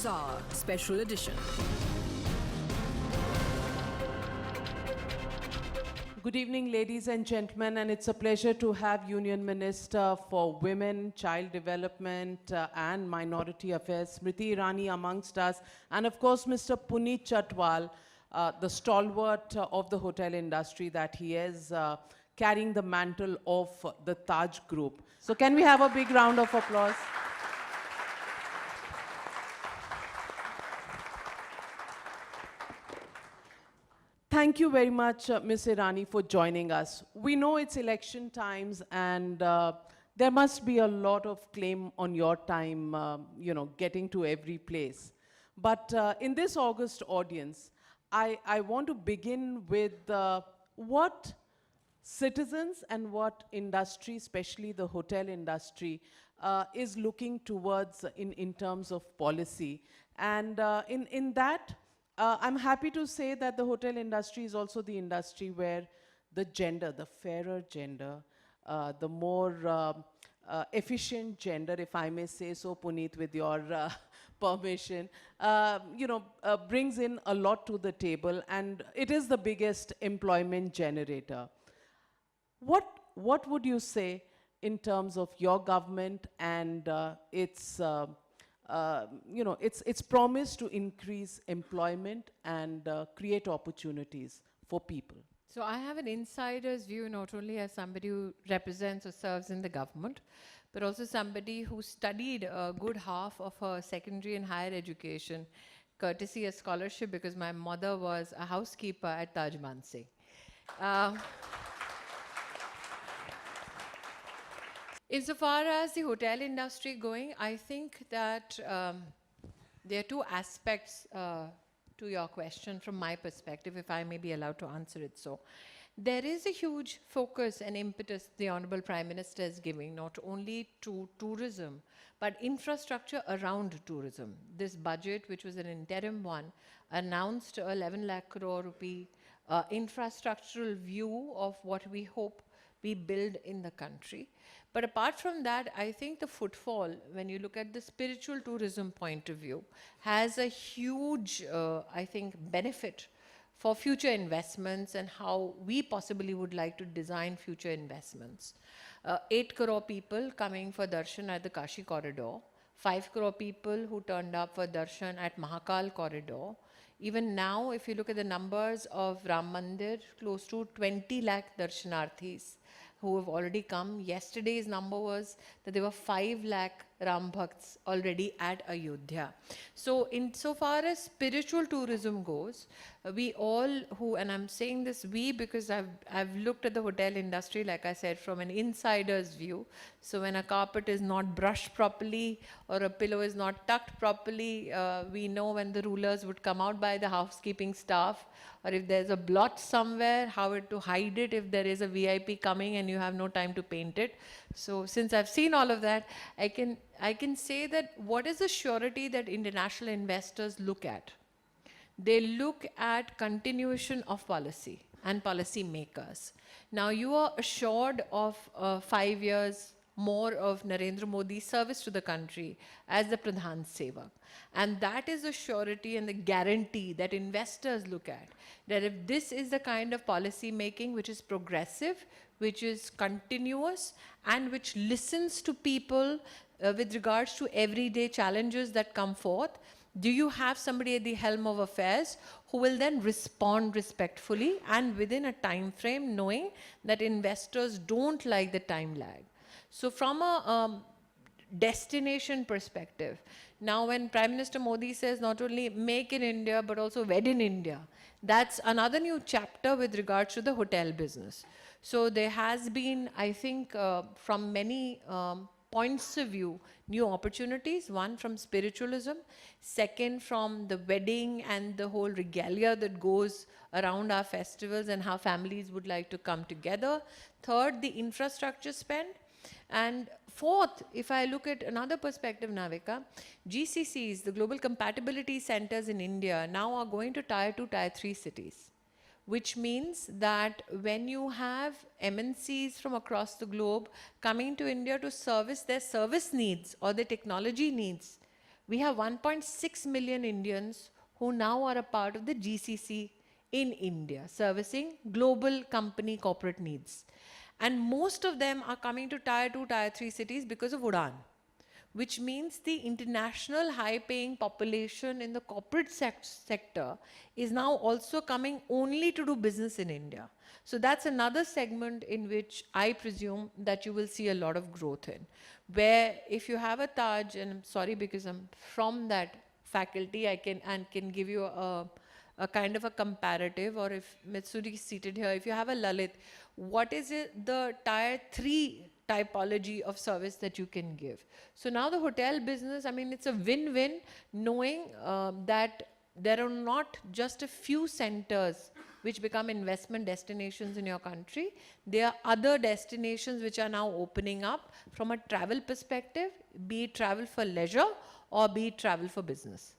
Newshour Special Edition. Good evening, ladies and gentlemen, and it's a pleasure to have Union Minister for Women, Child Development and Minority Affairs, Smriti Irani, amongst us, and of course, Mr. Puneet Chhatwal, the stalwart of the hotel industry that he is, carrying the mantle of the Taj Group. So can we have a big round of applause? Thank you very much, Ms. Irani, for joining us. We know it's election times, and there must be a lot of claim on your time, getting to every place. But in this August audience, I want to begin with what citizens and what industry, especially the hotel industry, is looking towards in terms of policy. And in that, I'm happy to say that the hotel industry is also the industry where the gender, the fairer gender, the more efficient gender, if I may say so, Puneet, with your permission, brings in a lot to the table, and it is the biggest employment generator. What would you say in terms of your government and its promise to increase employment and create opportunities for people? So I have an insider's view, not only as somebody who represents or serves in the government, but also somebody who studied a good half of her secondary and higher education, courtesy a scholarship, because my mother was a housekeeper at Taj Mansingh. Insofar as the hotel industry going, I think that there are two aspects to your question from my perspective, if I may be allowed to answer it so. There is a huge focus and impetus the Honorable Prime Minister is giving, not only to tourism, but infrastructure around tourism. This budget, which was an interim one, announced 11 lakh crore rupee infrastructural view of what we hope we build in the country. But apart from that, I think the footfall, when you look at the spiritual tourism point of view, has a huge, benefit for future investments and how we possibly would like to design future investments. 8 crore people coming for darshan at the Kashi Corridor, 5 crore people who turned up for darshan at Mahakal Corridor. Even now, if you look at the numbers of Ram Mandir, close to 20 lakh darshanarthis who have already come. Yesterday's number was that there were 5 lakh Ram Bhakts already at Ayodhya. So insofar as spiritual tourism goes, we all who, and I'm saying this we because I've looked at the hotel industry, like I said, from an insider's view. So when a carpet is not brushed properly or a pillow is not tucked properly, we know when the rulers would come out by the housekeeping staff, or if there's a blotch somewhere, how to hide it if there is a VIP coming and you have no time to paint it. So since I've seen all of that, I can say that what is the surety that international investors look at? They look at continuation of policy and policy makers. Now you are assured of 5 years more of Narendra Modi's service to the country as the Pradhan Sevak. And that is the surety and the guarantee that investors look at. That if this is the kind of policy making which is progressive, which is continuous, and which listens to people with regards to everyday challenges that come forth, do you have somebody at the helm of affairs who will then respond respectfully and within a time frame, knowing that investors don't like the time lag? So from a destination perspective, now when Prime Minister Modi says not only make in India, but also wed in India, that's another new chapter with regards to the hotel business. So there has been, I think, from many points of view, new opportunities. One, from spiritualism. Second, from the wedding and the whole regalia that goes around our festivals and how families would like to come together. Third, the infrastructure spend. And fourth, if I look at another perspective, Navika, GCCs, the Global Compatibility Centers in India, now are going to Tier 2, Tier 3 cities, which means that when you have MNCs from across the globe coming to India to service their service needs or their technology needs, We have 1.6 million Indians who now are a part of the GCC in India, servicing global company corporate needs. And most of them are coming to tier 2, tier 3 cities because of Udan, which means the international high-paying population in the corporate sector is now also coming only to do business in India. So that's another segment in which I presume that you will see a lot of growth in, where if you have a Taj, and I'm sorry because I'm from that faculty, I can give you a kind of a comparative, or if Mitsuri is seated here, if you have a Lalit, what is it, the tier 3 typology of service that you can give? So now the hotel business, I mean, it's a win-win, knowing that there are not just a few centers which become investment destinations in your country. There are other destinations which are now opening up from a travel perspective, be it travel for leisure or be it travel for business.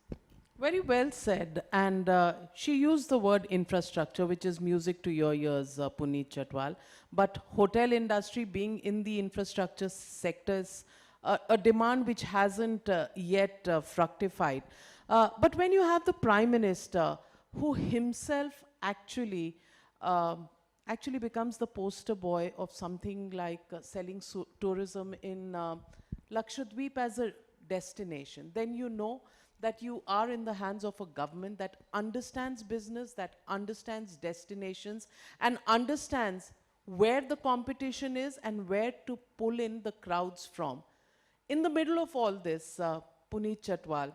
Very well said. And she used the word infrastructure, which is music to your ears, Puneet Chhatwal. But hotel industry being in the infrastructure sector is a demand which hasn't yet fructified. But when you have the Prime Minister, who himself actually becomes the poster boy of something like selling tourism in Lakshadweep as a destination, then you know that you are in the hands of a government that understands business, that understands destinations, and understands where the competition is and where to pull in the crowds from. In the middle of all this, Puneet Chhatwal,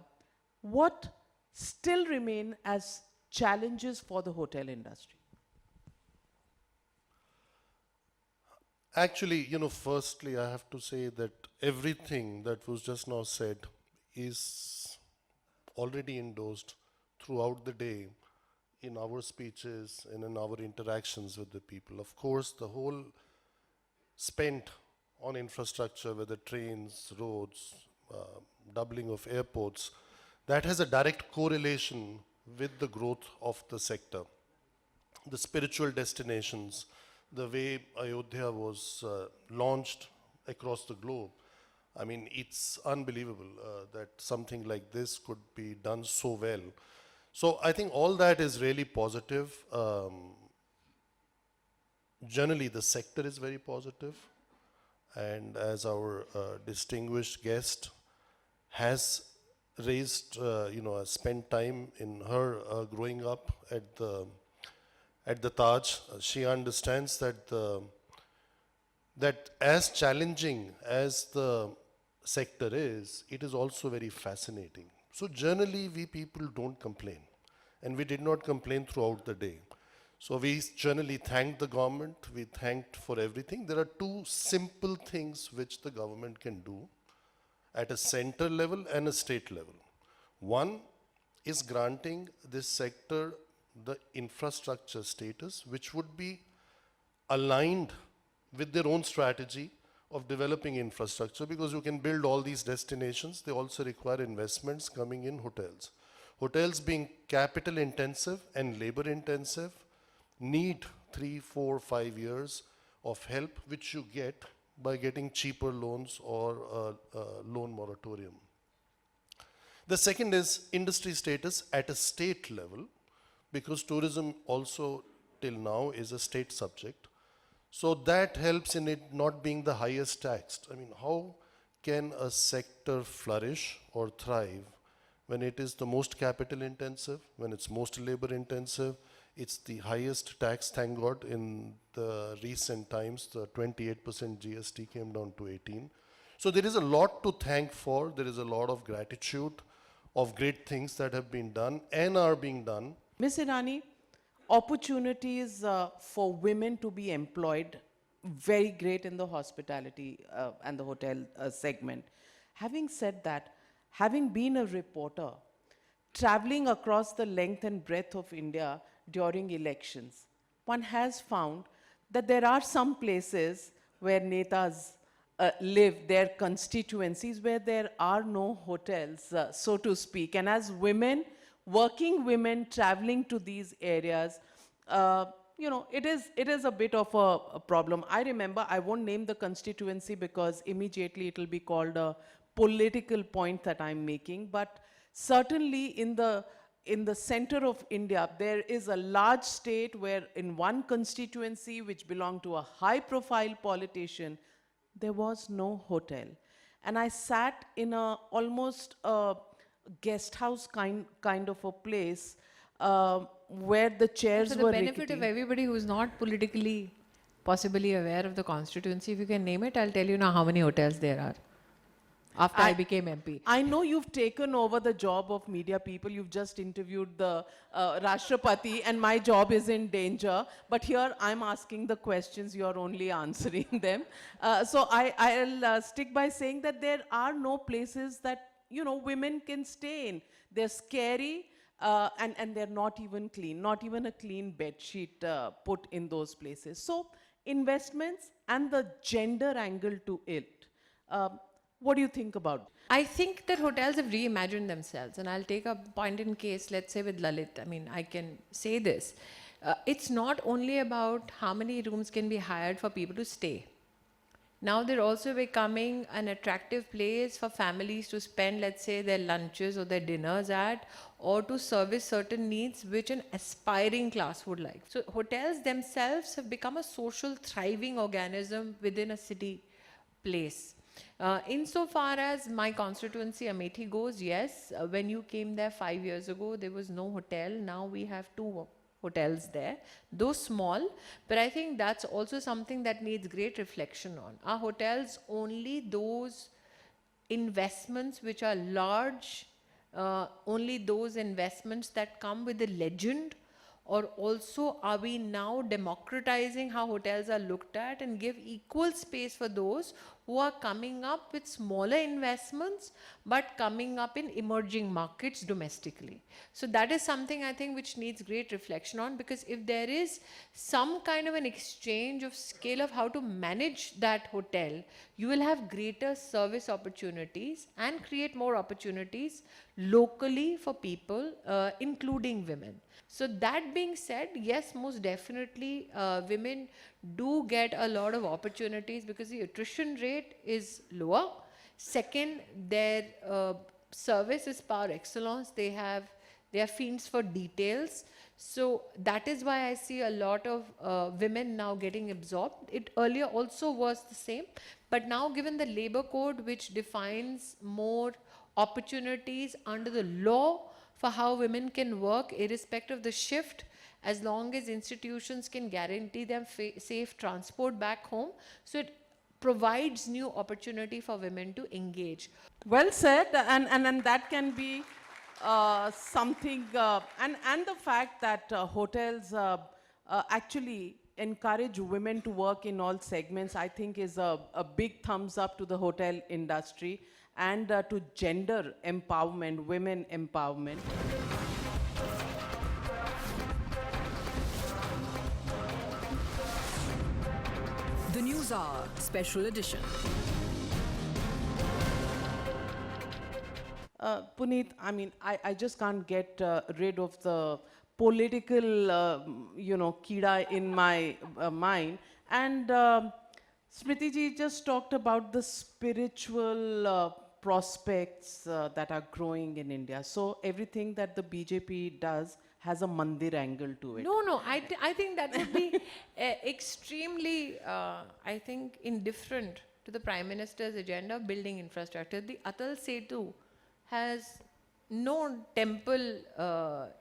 what still remain as challenges for the hotel industry? Actually, firstly, I have to say that everything that was just now said is already endorsed throughout the day in our speeches and in our interactions with the people. Of course, the whole spent on infrastructure, whether trains, roads, doubling of airports, that has a direct correlation with the growth of the sector. The spiritual destinations, the way Ayodhya was launched across the globe, I mean, it's unbelievable that something like this could be done so well. So I think all that is really positive. Generally, the sector is very positive. And as our distinguished guest has raised, spent time in her growing up at the Taj, she understands that as challenging as the sector is, it is also very fascinating. So generally, we people don't complain, and we did not complain throughout the day. So we generally thanked the government, we thanked for everything. There are two simple things which the government can do at a center level and a state level. One is granting this sector the infrastructure status, which would be aligned with their own strategy of developing infrastructure, because you can build all these destinations, they also require investments coming in hotels. Hotels being capital intensive and labor intensive need 3, 4, 5 years of help, which you get by getting cheaper loans or a loan moratorium. The second is industry status at a state level, because tourism also till now is a state subject. So that helps in it not being the highest taxed. I mean, how can a sector flourish or thrive when it is the most capital intensive, when it's most labor intensive? It's the highest tax, thank God. In the recent times, the 28% GST came down to 18. So there is a lot to thank for. There is a lot of gratitude of great things that have been done and are being done. Ms. Irani, opportunities for women to be employed, very great in the hospitality and the hotel segment. Having said that, having been a reporter, traveling across the length and breadth of India during elections, one has found that there are some places where netas live, their constituencies, where there are no hotels, so to speak. And as women, working women traveling to these areas, it is a bit of a problem. I remember, I won't name the constituency because immediately it will be called a political point that I'm making, but certainly in the center of India, there is a large state where in one constituency which belonged to a high-profile politician, there was no hotel. And I sat in a almost a guest house kind of a place where the chairs For the were benefit rickety. of everybody who's not politically possibly aware of the constituency, if you can name it, I'll tell you now how many hotels there are. After I became MP. I know you've taken over the job of media people. You've just interviewed the Rashtrapati, and my job is in danger. But here I'm asking the questions, you're only answering them. So I'll stick by saying that there are no places that, you know, women can stay in. They're scary, and they're not even clean, not even a clean bed sheet put in those places. So investments and the gender angle to it. What do you think about? I think that hotels have reimagined themselves, and I'll take a point in case, let's say with Lalit. I mean, I can say this. It's not only about how many rooms can be hired for people to stay. Now they're also becoming an attractive place for families to spend, let's say, their lunches or their dinners at, or to service certain needs which an aspiring class would like. So hotels themselves have become a social thriving organism within a city place. Insofar as my constituency Amethi goes, yes, when you came there 5 years ago, there was no hotel. Now we have 2 hotels there, though small, but I think that's also something that needs great reflection on. Are hotels only those investments which are large, only those investments that come with a legend? Or also, are we now democratizing how hotels are looked at and give equal space for those who are coming up with smaller investments but coming up in emerging markets domestically? So that is something I think which needs great reflection on, because if there is some kind of an exchange of scale of how to manage that hotel, you will have greater service opportunities and create more opportunities locally for people, including women. So that being said, yes, most definitely women do get a lot of opportunities because the attrition rate is lower. Second, their service is par excellence. They are fiends for details. So that is why I see a lot of women now getting absorbed. It earlier also was the same, but now given the labor code which defines more opportunities under the law for how women can work irrespective of the shift, as long as institutions can guarantee them safe transport back home. So it provides new opportunity for women to engage. Well said, and that can be something, and the fact that hotels actually encourage women to work in all segments, I think is a big thumbs up to the hotel industry and to gender empowerment, women empowerment. The News Hour Special Edition. Puneet, I mean, I just can't get rid of the political, kida in my mind. And Smriti ji just talked about the spiritual prospects that are growing in India. So everything that the BJP does has a mandir angle to it. No, I think that would be extremely, I think, indifferent to the Prime Minister's agenda of building infrastructure. The Atal Setu has no temple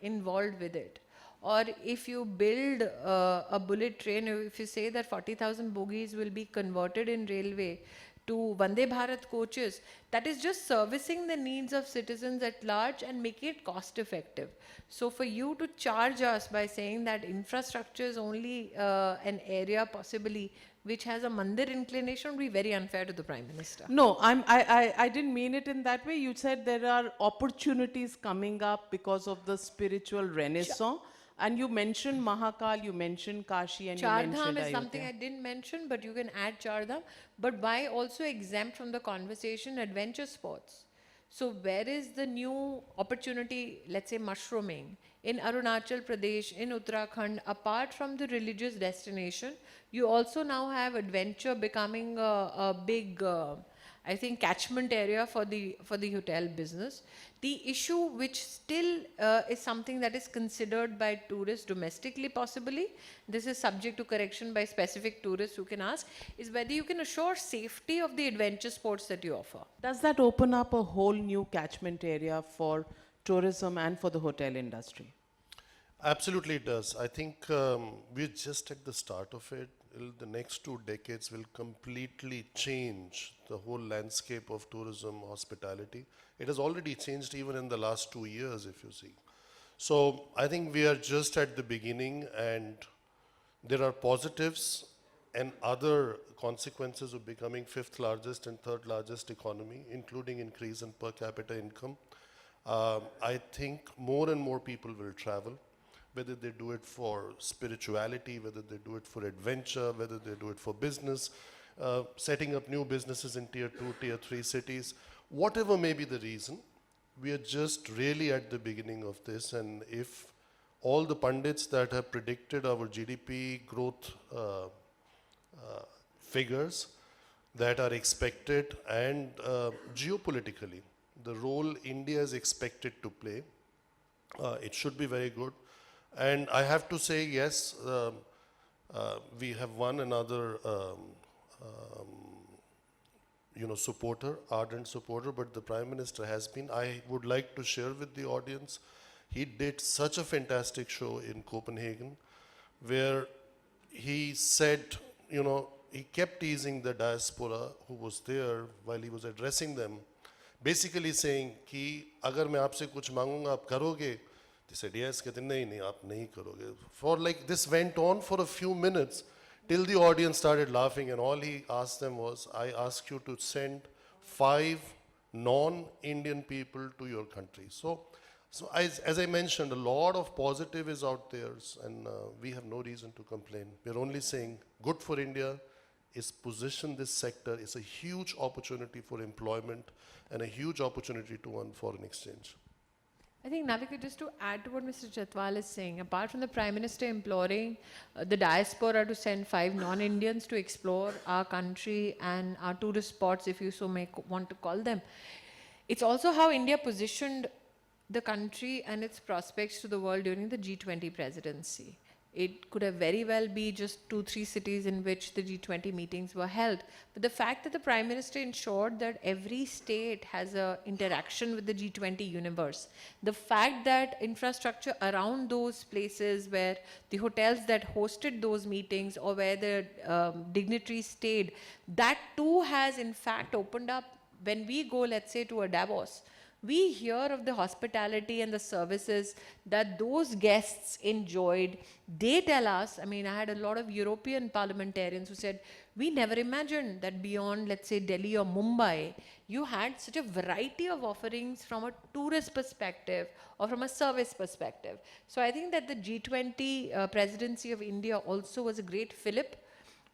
involved with it. Or if you build a bullet train, if you say that 40,000 bogies will be converted in railway to Vande Bharat coaches, that is just servicing the needs of citizens at large and making it cost effective. So for you to charge us by saying that infrastructure is only an area possibly which has a mandir inclination would be very unfair to the Prime Minister. No, I didn't mean it in that way. You said there are opportunities coming up because of the spiritual renaissance. And you mentioned Mahakal, you mentioned Kashi, and you mentioned Chardham is Ayodhya. something I didn't mention, but you can add Chardham. But why also exempt from the conversation adventure sports? So where is the new opportunity, let's say mushrooming, in Arunachal Pradesh, in Uttarakhand, apart from the religious destination, you also now have adventure becoming a big I think, catchment area for the hotel business. The issue which still is something that is considered by tourists domestically possibly, this is subject to correction by specific tourists who can ask, is whether you can assure safety of the adventure sports that you offer. Does that open up a whole new catchment area for tourism and for the hotel industry? Absolutely it does. I think we're just at the start of it. The next 2 decades will completely change the whole landscape of tourism, hospitality. It has already changed even in the last 2 years, if you see. So I think we are just at the beginning, and there are positives and other consequences of becoming 5th largest and 3rd largest economy, including increase in per capita income. I think more and more people will travel, whether they do it for spirituality, whether they do it for adventure, whether they do it for business, setting up new businesses in tier 2, tier 3 cities. Whatever may be the reason, we are just really at the beginning of this, and if all the pundits that have predicted our GDP growth figures that are expected, and geopolitically, the role India is expected to play, it should be very good. And I have to say, yes, we have won another supporter, ardent supporter, but the Prime Minister has been. I would like to share with the audience, he did such a fantastic show in Copenhagen, where he said, he kept teasing the diaspora who was there while he was addressing them, basically saying, ki, agar main aapse kuch mangunga, aap karoge? They said, yes. Kehte, nahi, aap nahi karoge. For like, this went on for a few minutes, till the audience started laughing, and all he asked them was, I ask you to send 5 non-Indian people to your country. So as I mentioned, a lot of positive is out there, and we have no reason to complain. We're only saying, good for India, is position this sector, is a huge opportunity for employment, and a huge opportunity to earn foreign exchange. I think, Navika, just to add to what Mr. Chhatwal is saying, apart from the Prime Minister imploring the diaspora to send 5 non-Indians to explore our country and our tourist spots, if you so may want to call them, it's also how India positioned the country and its prospects to the world during the G20 presidency. It could have very well be just 2-3 cities in which the G20 meetings were held. But the fact that the Prime Minister ensured that every state has an interaction with the G20 universe, the fact that infrastructure around those places where the hotels that hosted those meetings or where the dignitaries stayed, that too has in fact opened up. When we go, let's say, to a Davos, we hear of the hospitality and the services that those guests enjoyed. They tell us, I mean, I had a lot of European parliamentarians who said, we never imagined that beyond, let's say, Delhi or Mumbai, you had such a variety of offerings from a tourist perspective or from a service perspective. So I think that the G20 presidency of India also was a great fillip.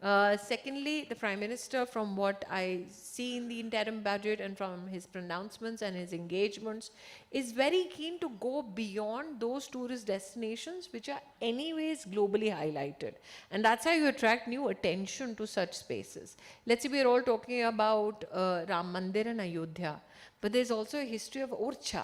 Secondly, the Prime Minister, from what I see in the interim budget and from his pronouncements and his engagements, is very keen to go beyond those tourist destinations which are anyways globally highlighted. And that's how you attract new attention to such spaces. Let's say we're all talking about Ram Mandir and Ayodhya, but there's also a history of Orcha.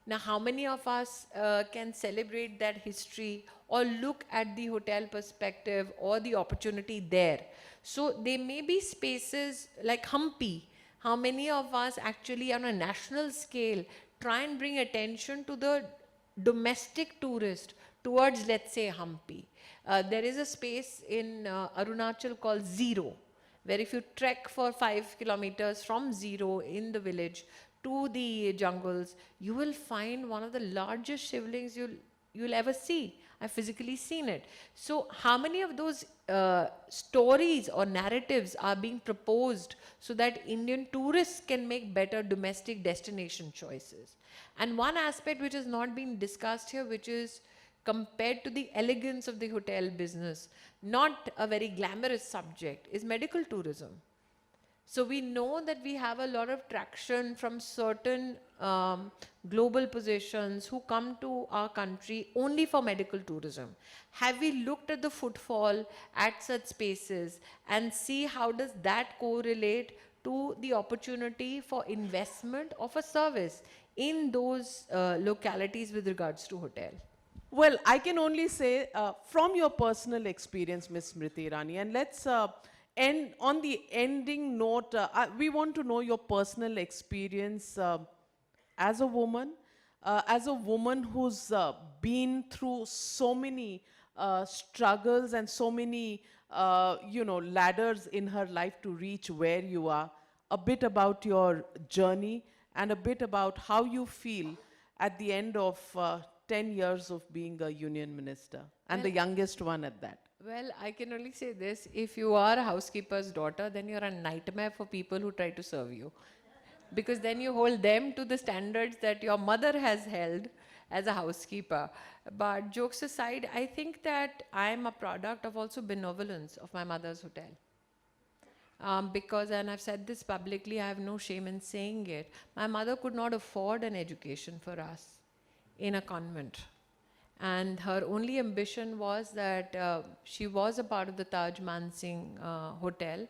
Now, how many of us can celebrate that history or look at the hotel perspective or the opportunity there? So there may be spaces like Hampi. How many of us actually on a national scale try and bring attention to the domestic tourist towards, let's say, Hampi? There is a space in Arunachal called Zero, where if you trek for 5 kilometers from Zero in the village to the jungles, you will find one of the largest shivlings you'll ever see. I've physically seen it. So how many of those stories or narratives are being proposed so that Indian tourists can make better domestic destination choices? And one aspect which has not been discussed here, which is compared to the elegance of the hotel business, not a very glamorous subject, is medical tourism. So we know that we have a lot of traction from certain global positions who come to our country only for medical tourism. Have we looked at the footfall at such spaces and see how does that correlate to the opportunity for investment of a service in those localities with regards to hotel. Well, I can only say from your personal experience, Ms. Smriti Irani, and let's end on the ending note. We want to know your personal experience as a woman who's been through so many struggles and so many, ladders in her life to reach where you are. A bit about your journey and a bit about how you feel at the end of 10 years of being a union minister, and the youngest one at that. Well, I can only say this. If you are a housekeeper's daughter, then you're a nightmare for people who try to serve you. Because then you hold them to the standards that your mother has held as a housekeeper. But jokes aside, I think that I am a product of also benevolence of my mother's hotel. Because, and I've said this publicly, I have no shame in saying it, my mother could not afford an education for us in a convent. And her only ambition was that she was a part of the Taj Mansingh Hotel,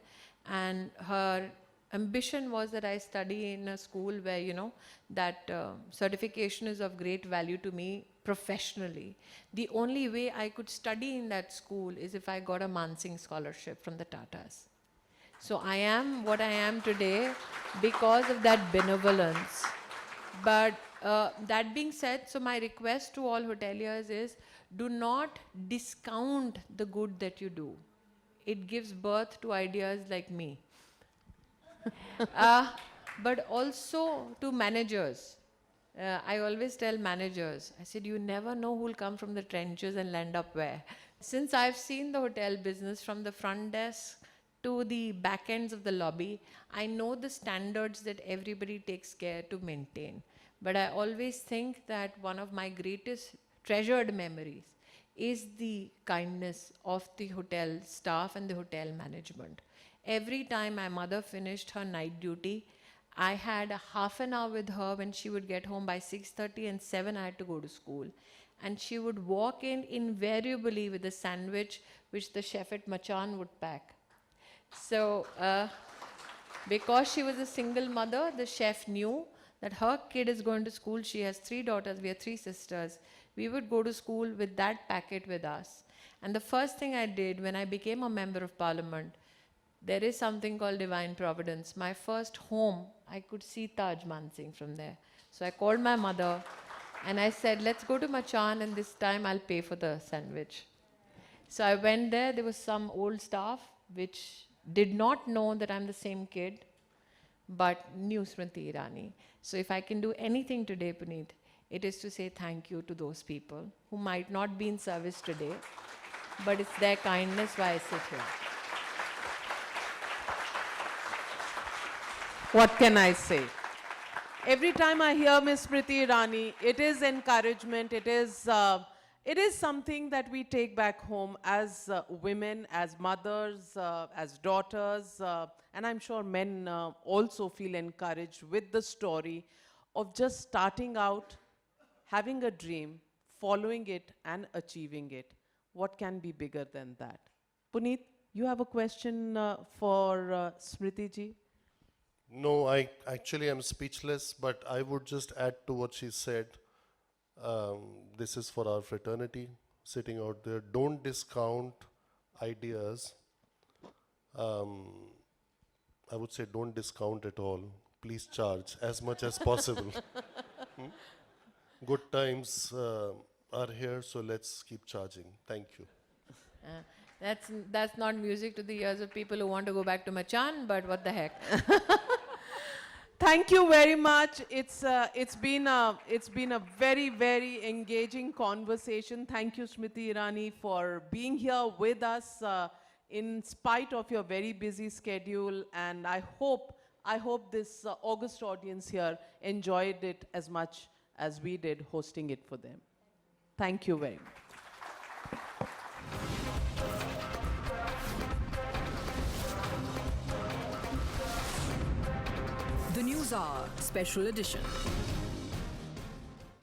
and her ambition was that I study in a school where, that certification is of great value to me professionally. The only way I could study in that school is if I got a Mansingh scholarship from the Tatas. So I am what I am today because of that benevolence. But that being said, so my request to all hoteliers is, do not discount the good that you do. It gives birth to ideas like me. But also to managers. I always tell managers, I said, you never know who will come from the trenches and land up where. Since I've seen the hotel business from the front desk to the back ends of the lobby, I know the standards that everybody takes care to maintain. But I always think that one of my greatest treasured memories is the kindness of the hotel staff and the hotel management. Every time my mother finished her night duty, I had a half an hour with her when she would get home by 6:30 and 7 I had to go to school. And she would walk in invariably with a sandwich which the chef at Machan would pack. So because she was a single mother, the chef knew that her kid is going to school. She has 3 daughters, we are 3 sisters. We would go to school with that packet with us. And the first thing I did when I became a member of parliament, there is something called divine providence. My first home, I could see Taj Mansingh from there. So I called my mother and I said, let's go to Machan and this time I'll pay for the sandwich. So I went there was some old staff which did not know that I'm the same kid, but knew Smriti Irani. So if I can do anything today, Puneet, it is to say thank you to those people who might not be in service today, but it's their kindness why I sit here. What can I say? Every time I hear Ms. Smriti Irani, it is encouragement, it is something that we take back home as women, as mothers, as daughters, and I'm sure men also feel encouraged with the story of just starting out, having a dream, following it and achieving it. What can be bigger than that? Puneet, you have a question for Smriti ji? No, I actually am speechless, but I would just add to what she said. This is for our fraternity sitting out there. Don't discount ideas. I would say don't discount at all. Please charge as much as possible. Good times are here, so let's keep charging. Thank you. That's not music to the ears of people who want to go back to Machan, but what the heck. Thank you very much. It's been a very, very engaging conversation. Thank you, Smriti Irani, for being here with us in spite of your very busy schedule. And I hope this august audience here enjoyed it as much as we did hosting it for them. Thank you very much. The News Hour Special Edition.